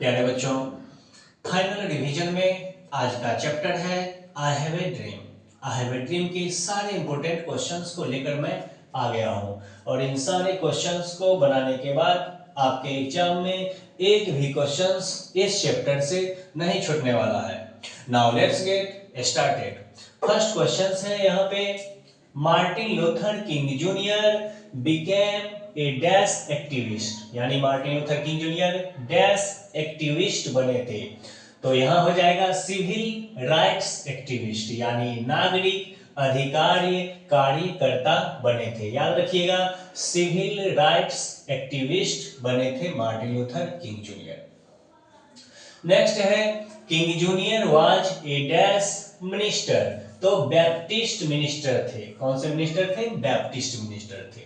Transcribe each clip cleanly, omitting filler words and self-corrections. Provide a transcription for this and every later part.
प्यारे बच्चों, final revision में आज का चैप्टर है I have a dream. I have a dream के सारे इंपॉर्टेंट क्वेश्चंस को लेकर मैं आ गया हूं और इन सारे क्वेश्चंस को बनाने के बाद आपके एग्जाम में एक भी क्वेश्चंस इस चैप्टर से नहीं छूटने वाला है। Now let's get started. First question है यहाँ पे, Martin Luther King junior became a dash activist, यानी Martin Luther King junior dash activist बने थे। तो यहां हो जाएगा सिविल राइट्स एक्टिविस्ट, यानी नागरिक अधिकार कार्यकर्ता बने थे। याद रखिएगा, सिविल राइट्स एक्टिविस्ट बने थे Martin Luther King junior. Next है, King junior was a dash minister, तो बैप्टिस्ट मिनिस्टर थे। कौन से मिनिस्टर थे? बैप्टिस्ट मिनिस्टर थे।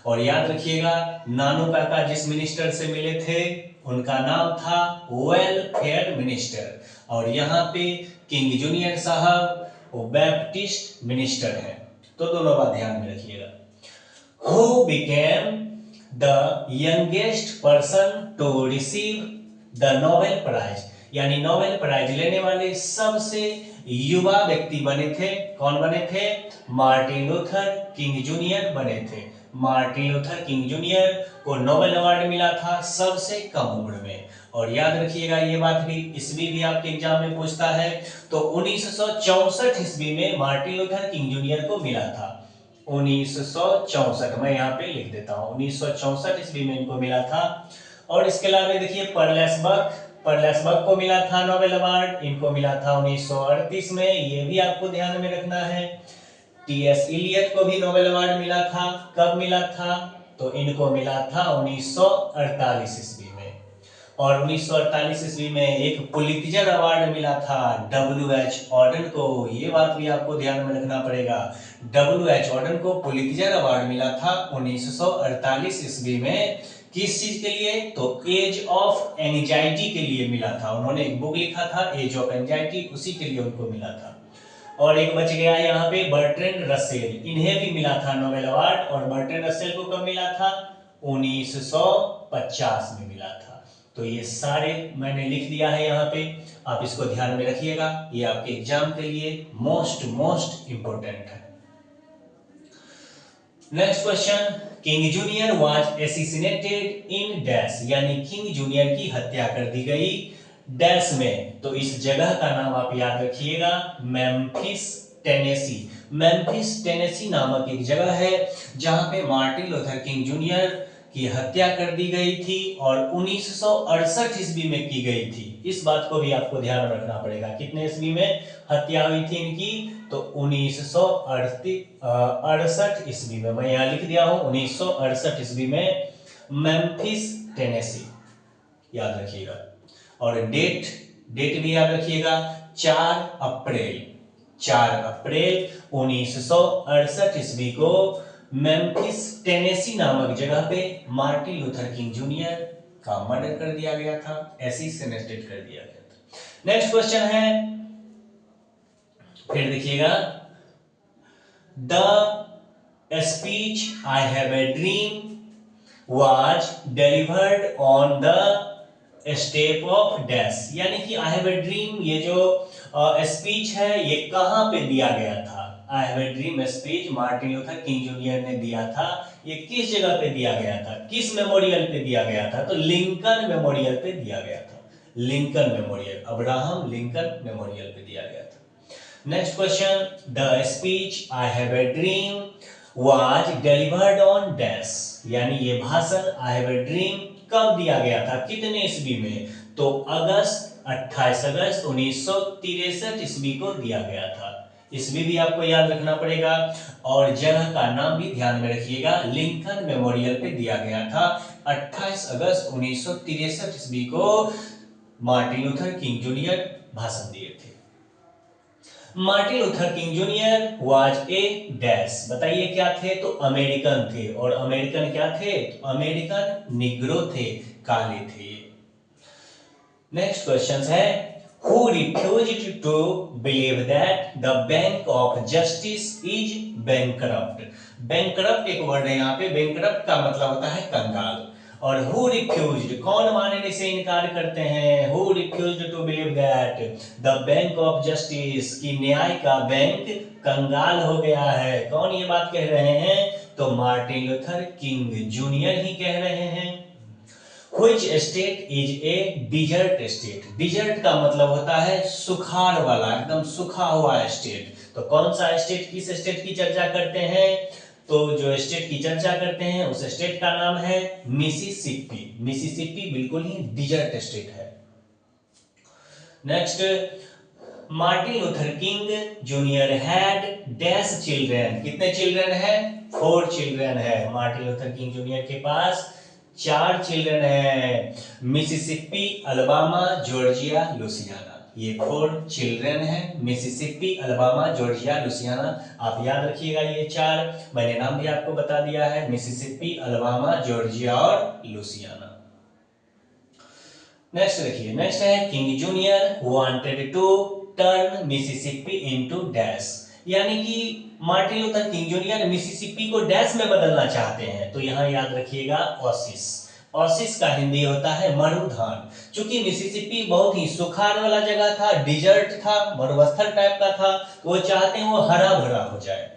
और याद रखिएगा, नानू काका जिस मिनिस्टर से मिले थे उनका नाम था वेलफेयर मिनिस्टर, और यहाँ पे किंग जूनियर साहब वो बैप्टिस्ट मिनिस्टर हैं। तो दोनों बात ध्यान में रखिएगा। Who became the youngest person to receive the Nobel prize, यानी नोबेल प्राइज लेने वाले सबसे युवा व्यक्ति बने थे। कौन बने थे? मार्टिन लूथर किंग जूनियर बने थे। मार्टिन लूथर किंग जूनियर को नोबेल अवार्ड मिला था सबसे कम उम्र में। और याद रखिएगा, ये बात भी ईस्वी भी आपके एग्जाम में पूछता है। तो 1964 ईस्वी में मार्टिन लूथर किंग जूनियर को मिला था। 1964 मैं यहाँ पे लिख देता हूँ, 1964 ईस्वी में इनको मिला था। और इसके अलावा देखिए, परलेसबर्ग को मिला था नोबेल अवार्ड, इनको मिला था 1938 में, ये भी आपको ध्यान में रखना है। टीएस इलियट को भी नोबेल अवार्ड मिला था। कब मिला था? तो इनको मिला था 1948 ईस्वी में। और 1948 ईस्वी में एक पुलित्जर अवार्ड मिला था डब्ल्यू.एच. ऑर्डन को। ये बात भी आपको ध्यान में रखना पड़ेगा, डब्ल्यू.एच. ऑर्डन को पुलित्जर अवार्ड मिला था 1948 ईस्वी में। किस चीज के लिए? तो एज ऑफ एंजाइटी के लिए मिला था। उन्होंने एक बुक लिखा था एज ऑफ एंजाइटी, उसी के लिए उनको मिला था। और एक बच गया यहाँ पे बर्ट्रैंड रसेल, इन्हें भी मिला था नोबेल अवार्ड। और बर्ट्रैंड रसेल को कब मिला था? 1950 में मिला था। तो ये सारे मैंने लिख दिया है यहाँ पे, आप इसको ध्यान में रखिएगा, ये आपके एग्जाम के लिए मोस्ट इंपोर्टेंट है। Next question, King junior was assassinated in dash, यानी किंग जूनियर की हत्या कर दी गई डैश में। तो इस जगह का नाम आप याद रखिएगा, मेम्फिस टेनेसी। मेम्फिस टेनेसी नामक एक जगह है जहां पे मार्टिन लूथर किंग जूनियर की हत्या कर दी गई थी और 1968 ईस्वी में की गई थी। इस बात को भी आपको ध्यान रखना पड़ेगा, कितने ईस्वी में हत्या हुई थी इनकी? तो 1968 ईस्वी में। मैं यहाँ लिख दिया हूं 1968 ईस्वी में, मेम्फिस टेनेसी, याद रखिएगा। और डेट भी याद रखिएगा, 4 अप्रैल 1968 ईस्वी को मेम्फिस टेनेसी नामक जगह पे मार्टिन लूथर किंग जूनियर का मर्डर कर दिया गया था, एसिसिनेटेड कर दिया गया था। नेक्स्ट क्वेश्चन है, फिर देखिएगा, the speech I have a dream was delivered on the step of dash, यानी कि आई हैव ए ड्रीम, ये जो स्पीच है ये कहां पे दिया गया था? I have a dream speech Martin Luther King junior ने दिया था। ये किस जगह पे दिया गया था? किस मेमोरियल पे दिया गया था? तो लिंकन मेमोरियल पे दिया गया था। Lincoln memorial, Abraham Lincoln memorial पे दिया गया था। Next question, the speech I have a dream was delivered on dash, यानी ये भाषण आई हैव ए ड्रीम कब दिया गया था? कितने ईस्वी में? तो 28 अगस्त 1963 ईस्वी को दिया गया था। ईस्वी भी आपको याद रखना पड़ेगा और जगह का नाम भी ध्यान में रखिएगा, लिंकन मेमोरियल पे दिया गया था। 28 अगस्त 1963 ईस्वी को मार्टिन लूथर किंग जूनियर भाषण दिए थे। Martin Luther King junior was a dash, बताइए क्या थे? तो अमेरिकन थे। और अमेरिकन क्या थे? तो अमेरिकन निग्रो थे, काले थे। नेक्स्ट क्वेश्चन है, who refused to believe that the bank of justice is bankrupt. Bankrupt एक वर्ड है यहाँ पे, बैंकरप्ट का मतलब होता है कंगाल। और हु रिफ्यूज्ड, कौन मानने से इनकार करते हैं, who refused to believe that the bank of justice, की न्याय का बैंक कंगाल हो गया है। कौन ये बात कह रहे हैं, तो मार्टिन लूथर किंग जूनियर ही कह रहे हैं। Which state is a desert state? desert का मतलब होता है सुखाड़ वाला, एकदम सूखा हुआ स्टेट। तो कौन सा स्टेट, किस स्टेट की चर्चा करते हैं, तो जो स्टेट की चर्चा करते हैं उस स्टेट का नाम है मिसिसिपी। मिसिसिपी बिल्कुल ही डिजर्ट स्टेट है। Next, Martin Luther King junior had dash children, कितने चिल्ड्रन है, 4 चिल्ड्रन है। मार्टिन लूथर किंग जूनियर के पास 4 चिल्ड्रन है, मिसिसिपी, अलबामा, जॉर्जिया, लुसियाना, ये 4 चिल्ड्रन है, मिसिसिपी, अलबामा, जॉर्जिया, लुसियाना। आप याद रखिएगा ये 4, मैंने नाम भी आपको बता दिया है, मिसिसिपी, अलबामा, जॉर्जिया और लुसियाना। नेक्स्ट देखिए, नेक्स्ट है King Junior wanted to turn Mississippi into dash, यानी कि Martin Luther King Junior Mississippi को डैश में बदलना चाहते हैं। तो यहाँ याद रखिएगा ओसिस, ओसिस का हिंदी होता है मरुधान। चूंकि मिसिसिपी बहुत ही सुखाड़ वाला जगह था, डिजर्ट था, मरुस्थल टाइप का था, तो वो चाहते हैं वो हरा भरा हो जाए।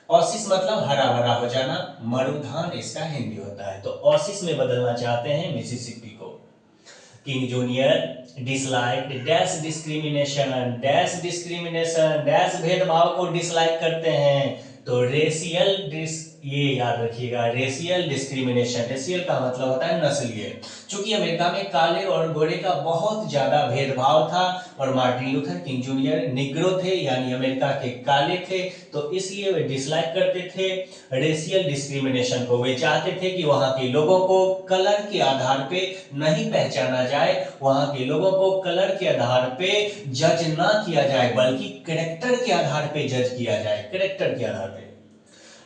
ओसिस मतलब हरा भरा हो जाना, मरुधान इसका हिंदी होता है। तो ओसिस में बदलना चाहते हैं मिसिसिपी को। King junior dislike dash discrimination, dash discrimination, dash भेदभाव को डिसलाइक करते हैं। तो रेशियल ये याद रखिएगा, रेशियल डिस्क्रिमिनेशन, रेशियल का मतलब होता है नस्लीय। चूंकि अमेरिका में काले और गोरे का बहुत ज्यादा भेदभाव था और Martin Luther King junior Negro थे, यानी अमेरिका के काले थे, तो इसलिए वे डिसलाइक करते थे रेशियल डिस्क्रिमिनेशन को। वे चाहते थे कि वहां के लोगों को कलर के आधार पे नहीं पहचाना जाए, वहां के लोगों को कलर के आधार पे जज ना किया जाए, बल्कि कैरेक्टर के आधार पे जज किया जाए, कैरेक्टर के आधार पे।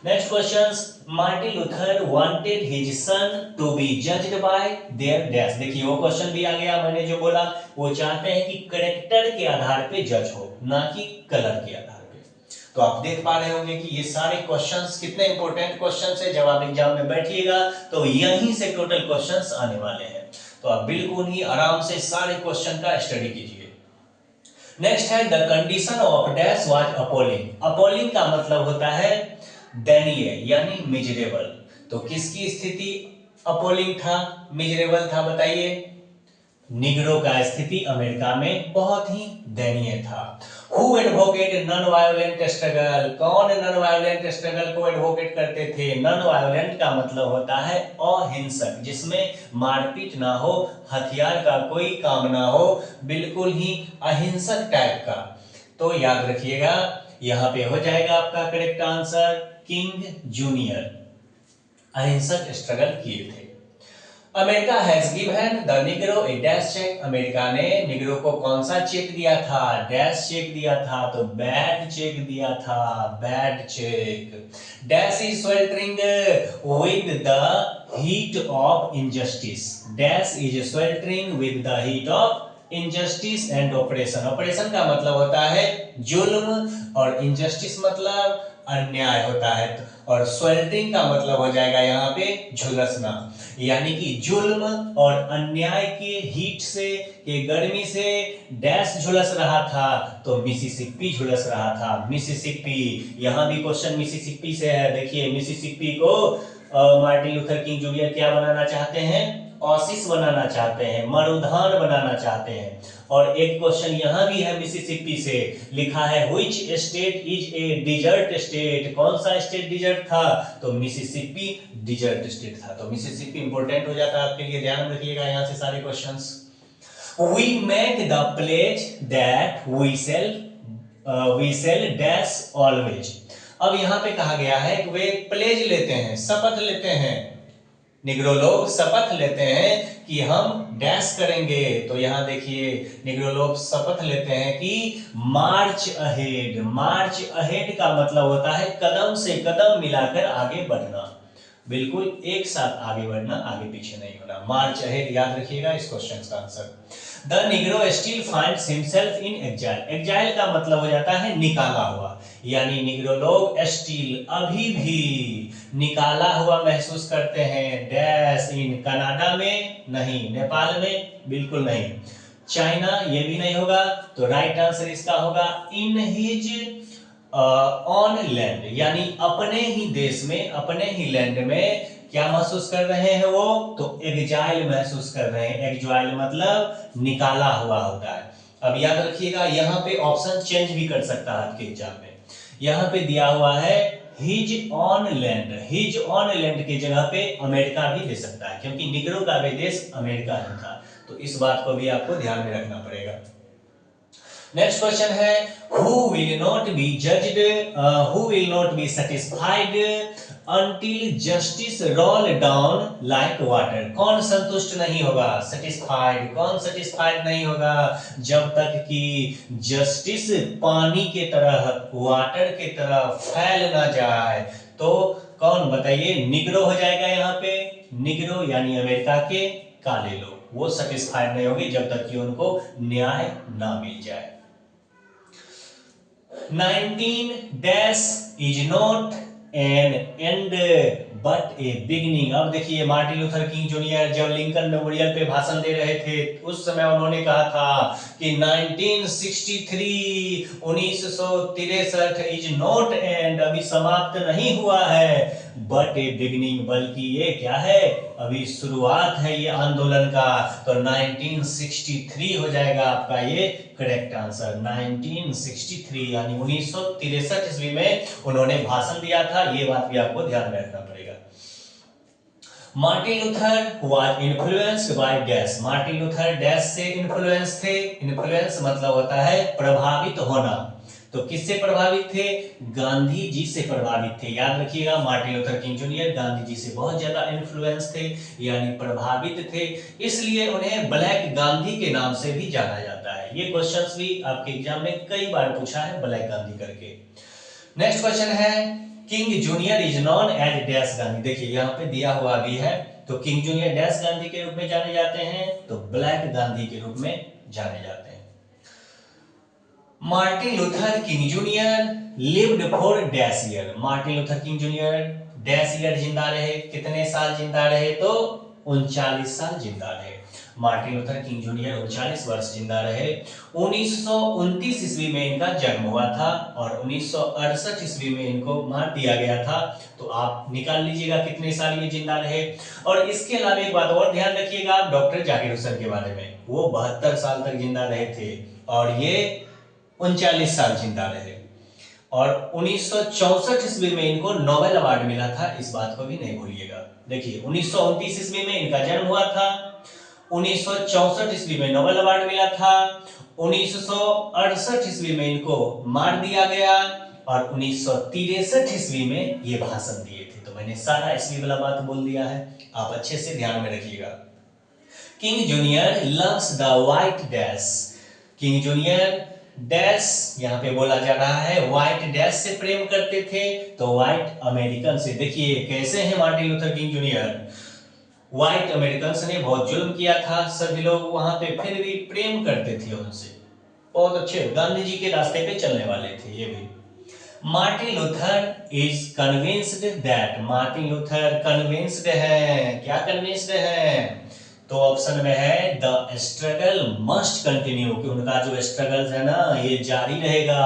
Next question, Martin Luther wanted his son to be judged by their dash, देखिए वो क्वेश्चन भी आ गया, मैंने जो बोला, वो चाहते हैं कि कैरेक्टर के आधार पे जज हो, ना कि कलर के आधार पे। तो आप देख पा रहे होंगे कि ये सारे क्वेश्चंस कितने इंपॉर्टेंट क्वेश्चंस है। जब आप एग्जाम में बैठिएगा तो यहीं से टोटल क्वेश्चंस आने वाले हैं, तो आप बिल्कुल ही आराम से सारे क्वेश्चन का स्टडी कीजिए। नेक्स्ट है the condition of dash was appalling, appalling का मतलब होता है दयनीय यानी मिजरेबल। तो किसकी स्थिति अपोलिंग था, मिजरेबल था, बताइए, निग्रो का स्थिति अमेरिका में बहुत ही दयनीय था। Who advocate non violent struggle, कौन नॉन वायलेंट स्ट्रगल को एडवोकेट करते थे। नॉन वायलेंट का मतलब होता है अहिंसक, जिसमें मारपीट ना हो, हथियार का कोई काम ना हो, बिल्कुल ही अहिंसक टाइप का। तो याद रखिएगा, यहां पे हो जाएगा आपका करेक्ट आंसर किंग जूनियर अहिंसक स्ट्रगल किए थे। America has given the negro a dash check, America ने निग्रो को कौन सा चेक दिया था, डैश चेक दिया था, तो बैड चेक दिया था, bad check. Dash is sweltering with the heat of injustice, dash is sweltering with the heat of injustice and operation, operation का मतलब होता है जुल्म और इनजस्टिस मतलब अन्याय होता है, और स्वेल्टिंग का मतलब हो जाएगा यहाँ पे झुलसना, यानी कि जुल्म और अन्याय के हीट से, के गर्मी से डैश झुलस रहा था, तो मिसिसिपी झुलस रहा था, मिसिसिपी। यहाँ भी क्वेश्चन मिसिसिपी से है। देखिए मिसिसिपी को मार्टिन लूथर किंग जूनियर क्या बनाना चाहते हैं, ओसिस बनाना चाहते हैं, मरुधान बनाना चाहते हैं। और एक क्वेश्चन यहाँ भी है मिसिसिपी से, लिखा है which state is a desert state, कौन सा स्टेट डिजर्ट था, तो मिसिसिपी डिजर्ट स्टेट था। तो मिसिसिपी इंपॉर्टेंट हो जाता है आपके लिए, ध्यान रखिएगा यहाँ से सारे questions. We make the pledge that we shall dash always, अब यहाँ पे कहा गया है कि वे प्लेज लेते हैं, शपथ लेते हैं, निग्रो लोग शपथ लेते हैं कि हम डैश करेंगे। तो यहाँ देखिए निग्रो लोग शपथ लेते हैं कि मार्च अहेड, मार्च अहेड का मतलब होता है कदम से कदम मिलाकर आगे बढ़ना, बिल्कुल एक साथ आगे बढ़ना, आगे पीछे नहीं होना। मार्च अहेड याद रखिएगा इस क्वेश्चन का answer. The Negro still finds himself in exile, exile का मतलब हो जाता है निकाला हुआ, यानी निग्रो लोग स्टिल अभी भी निकाला हुआ महसूस करते हैं डैश इन कनाडा में, नहीं, नेपाल में बिल्कुल नहीं, चाइना ये भी नहीं होगा, तो राइट आंसर इसका होगा इन हिज ऑन लैंड, यानी अपने ही देश में, अपने ही लैंड में क्या महसूस कर रहे हैं वो, तो एग्जाइल महसूस कर रहे हैं। एग्जाइल मतलब निकाला हुआ होता है। अब याद रखिएगा यहाँ पे ऑप्शन चेंज भी कर सकता है आपके एग्जाम में। यहाँ पे दिया हुआ है his on land, his on land की जगह पे अमेरिका भी दे सकता है, क्योंकि निग्रो का विदेश अमेरिका ही था, तो इस बात को भी आपको ध्यान में रखना पड़ेगा। नेक्स्ट क्वेश्चन है who will not be judged, who will not be satisfied until justice roll down like water। कौन संतुष्ट नहीं होगा, सेटिस्फाइड, कौन सेटिस्फाइड नहीं होगा जब तक कि जस्टिस पानी के तरह, वाटर के तरह फैल ना जाए। तो कौन बताइए, निग्रो हो जाएगा यहाँ पे, निग्रो यानी अमेरिका के काले लोग, वो सेटिस्फाइड नहीं होंगे जब तक कि उनको न्याय ना मिल जाए। 19 dash is not an end but a beginning। अब देखिए मार्टिन लूथर किंग जूनियर जब लिंकन मेमोरियल पे भाषण दे रहे थे उस समय उन्होंने कहा था कि 1963 इज नॉट एंड, अभी समाप्त नहीं हुआ है, बट ए बिगिनिंग, बल्कि ये क्या है, अभी शुरुआत है ये आंदोलन का। तो 1963 हो जाएगा आपका ये करेक्ट आंसर। 1963 यानी 1963 ईस्वी में उन्होंने भाषण दिया था, ये बात भी आपको ध्यान में रखना पड़ेगा। Martin Luther was influenced by dash, Martin Luther dash से इन्फ्लुएंस थे, इन्फ्लुएंस मतलब होता है प्रभावित होना, तो किससे प्रभावित थे, गांधी जी से प्रभावित थे। याद रखिएगा Martin Luther King junior Gandhi ji से बहुत ज्यादा इन्फ्लुएंस थे, यानी प्रभावित थे, इसलिए उन्हें ब्लैक गांधी के नाम से भी जाना जाता है। ये क्वेश्चंस भी आपके एग्जाम में कई बार पूछा है ब्लैक गांधी करके। नेक्स्ट क्वेश्चन है King Junior is known as dash Gandhi. देखिए यहाँ पे दिया हुआ भी है, तो किंग जूनियर डैश गांधी के रूप में जाने जाते हैं, तो ब्लैक गांधी के रूप में जाने जाते हैं। Martin Luther King junior lived for dash year, Martin Luther King junior dash year जिंदा रहे, कितने साल जिंदा रहे, तो 39 साल जिंदा रहे। मार्टिन लूथर किंग जूनियर 39 वर्ष जिंदा रहे। 1929 ईस्वी में इनका जन्म हुआ था और 1968 ईस्वी में इनको मार दिया गया था, तो आप निकाल लीजिएगा कितने साल ये जिंदा रहे। और इसके अलावा एक बात और ध्यान रखिएगा डॉक्टर जाकिर हुसैन के बारे में, वो 72 साल तक जिंदा रहे थे और ये 39 साल जिंदा रहे। और 1964 ईस्वी में इनको नोबेल अवार्ड मिला था, इस बात को भी नहीं भूलिएगा। देखिए 1929 ईस्वी में इनका जन्म हुआ था, 1964 ईस्वी में नोबेल अवार्ड मिला था, 1968 ईस्वी में इनको मार दिया गया और 1963 ईस्वी में ये भाषण दिए थे। तो मैंने सारा ईस्वी वाला बात बोल दिया है, आप अच्छे से ध्यान में रखिएगा। King junior loves the white dash, king junior dash यहाँ पे बोला जा रहा है व्हाइट डैश से प्रेम करते थे, तो व्हाइट अमेरिकन से। देखिए कैसे हैं Martin Luther King junior, white American ने बहुत जुल्म किया था, सभी लोग वहां पे फिर भी प्रेम करते थे उनसे, बहुत अच्छे गांधी जी के रास्ते पे चलने वाले थे ये भी। Martin Luther is convinced that, Martin Luther convinced है, क्या कन्विंस्ड है, तो ऑप्शन में है द स्ट्रगल मस्ट कंटिन्यू, कि उनका जो स्ट्रगल है ना ये जारी रहेगा,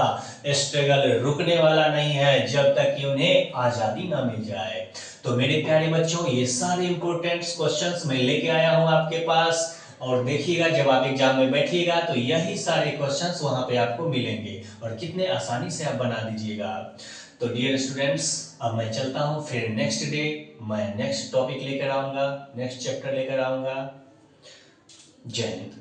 स्ट्रगल रुकने वाला नहीं है जब तक कि उन्हें आजादी ना मिल जाए। तो मेरे प्यारे बच्चों ये सारे इंपॉर्टेंट क्वेश्चंस मैं लेके आया हूं आपके पास, और देखिएगा जब आप एग्जाम में बैठिएगा तो यही सारे क्वेश्चंस वहां पे आपको मिलेंगे और कितने आसानी से आप बना दीजिएगा। तो डियर स्टूडेंट्स अब मैं चलता हूं, फिर नेक्स्ट डे मैं नेक्स्ट टॉपिक लेकर आऊंगा, नेक्स्ट चैप्टर लेकर आऊंगा। जय हिंद।